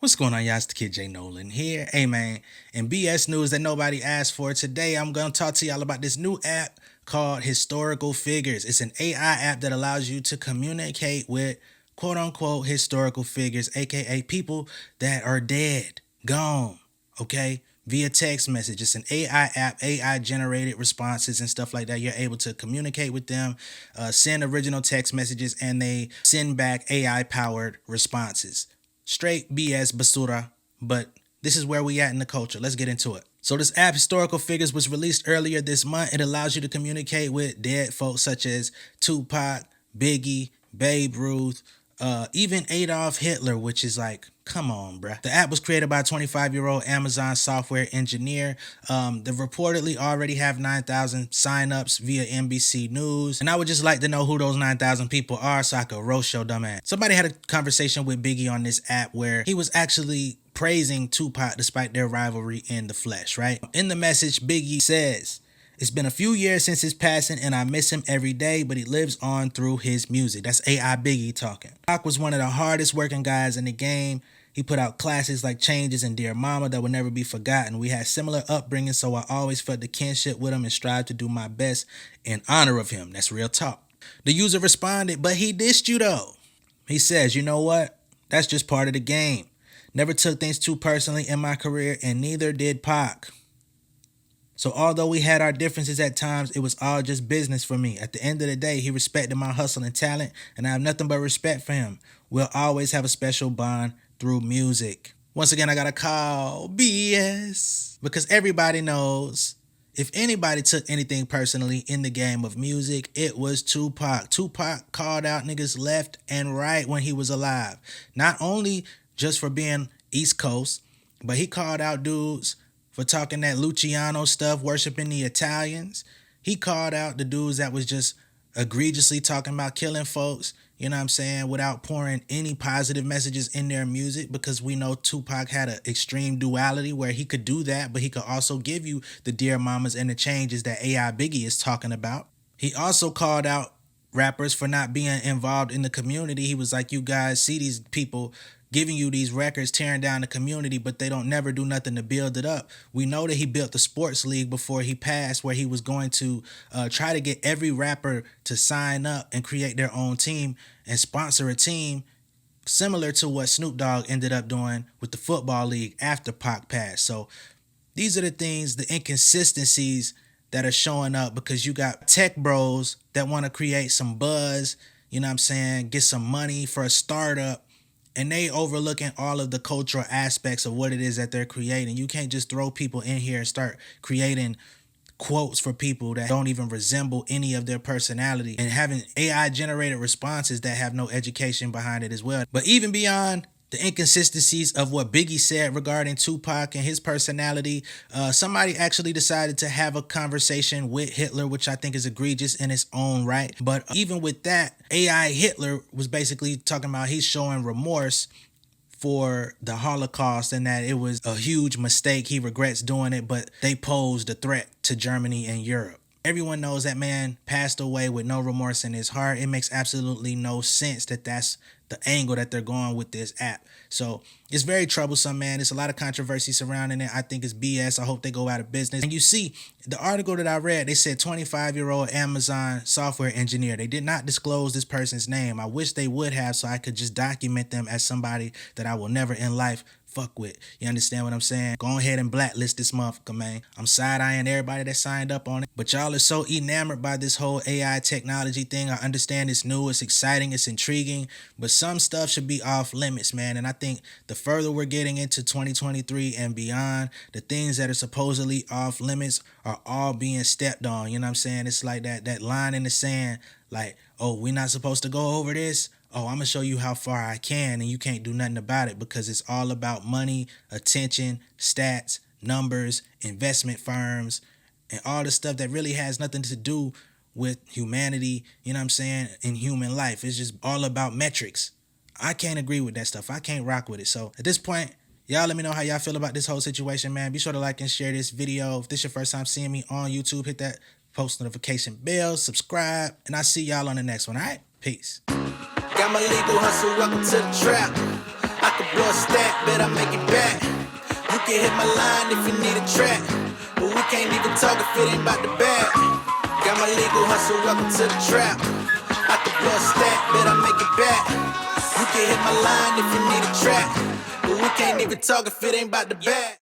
What's going on, y'all? It's the kid J Nolan here. Hey man, in BS news that nobody asked for today, I'm gonna talk to y'all about this new app called Historical Figures. It's an AI app that allows you to communicate with quote unquote historical figures, aka people that are dead, gone, okay? Via text message. It's an AI app, AI generated responses and stuff like that. You're able to communicate with them, send original text messages, and they send back AI powered responses. Straight BS basura, but this is where we at in the culture. Let's get into it. So this app, Historical Figures, was released earlier this month. It allows you to communicate with dead folks such as Tupac, Biggie, Babe Ruth, even Adolf Hitler, which is like, come on, bruh. The app was created by a 25-year-old Amazon software engineer. They reportedly already have 9,000 signups via NBC News. And I would just like to know who those 9,000 people are so I could roast your dumb ass. Somebody had a conversation with Biggie on this app where he was actually praising Tupac despite their rivalry in the flesh, right? In the message, Biggie says, "It's been a few years since his passing and I miss him every day, but he lives on through his music." That's AI Biggie talking. Pac was one of the hardest working guys in the game. He put out classics like Changes and Dear Mama that will never be forgotten. We had similar upbringing, so I always felt the kinship with him and strived to do my best in honor of him. That's real talk. The user responded, "But he dissed you though." He says, "You know what? That's just part of the game. Never took things too personally in my career, and neither did Pac. So although we had our differences at times, it was all just business for me. At the end of the day, he respected my hustle and talent, and I have nothing but respect for him. We'll always have a special bond through music." Once again, I got to call BS because everybody knows if anybody took anything personally in the game of music, it was Tupac. Tupac called out niggas left and right when he was alive. Not only just for being East Coast, but he called out dudes for talking that Luciano stuff, worshiping the Italians. He called out the dudes that was just egregiously talking about killing folks, you know what I'm saying, without pouring any positive messages in their music, because we know Tupac had an extreme duality where he could do that, but he could also give you the Dear Mamas and the changes that AI Biggie is talking about. He also called out rappers for not being involved in the community. He was like, "You guys see these people giving you these records, tearing down the community, but they don't never do nothing to build it up." We know that he built the sports league before he passed, where he was going to try to get every rapper to sign up and create their own team and sponsor a team similar to what Snoop Dogg ended up doing with the football league after Pac passed. So these are the things, the inconsistencies that are showing up, because you got tech bros that want to create some buzz, you know what I'm saying, get some money for a startup, and they overlooking all of the cultural aspects of what it is that they're creating. You can't just throw people in here and start creating quotes for people that don't even resemble any of their personality and having AI generated responses that have no education behind it as well. But even beyond the inconsistencies of what Biggie said regarding Tupac and his personality, somebody actually decided to have a conversation with Hitler, which I think is egregious in its own right. But even with that, AI Hitler was basically talking about he's showing remorse for the Holocaust and that it was a huge mistake. He regrets doing it, but they posed a threat to Germany and Europe. Everyone knows that man passed away with no remorse in his heart. It makes absolutely no sense that that's the angle that they're going with this app. So it's very troublesome, man. There's a lot of controversy surrounding it. I think it's BS. I hope they go out of business. And you see, the article that I read, they said 25-year-old Amazon software engineer. They did not disclose this person's name. I wish they would have, so I could just document them as somebody that I will never in life fuck with. You understand what I'm saying? Go ahead and blacklist this motherfucker, man. I'm side-eyeing everybody that signed up on it. But y'all are so enamored by this whole AI technology thing. I understand it's new, it's exciting, it's intriguing, but some stuff should be off limits, man. And I think the further we're getting into 2023 and beyond, the things that are supposedly off limits are all being stepped on. You know what I'm saying? It's like that line in the sand, like, oh, we're not supposed to go over this. Oh, I'm going to show you how far I can, and you can't do nothing about it, because it's all about money, attention, stats, numbers, investment firms, and all the stuff that really has nothing to do with humanity, you know what I'm saying, in human life. It's just all about metrics. I can't agree with that stuff. I can't rock with it. So at this point, y'all let me know how y'all feel about this whole situation, man. Be sure to like and share this video. If this is your first time seeing me on YouTube, hit that post notification bell, subscribe, and I'll see y'all on the next one, all right? Peace. Got my legal hustle, welcome to the trap. I could blow a stack. bet I make it back. You can hit my line if you need a track, but we can't even talk if it ain't about the bag. Got my legal hustle, welcome to the trap. I can blow a stack, bet I make it back. You can hit my line if you need a track, but we can't even talk if it ain't about the bag.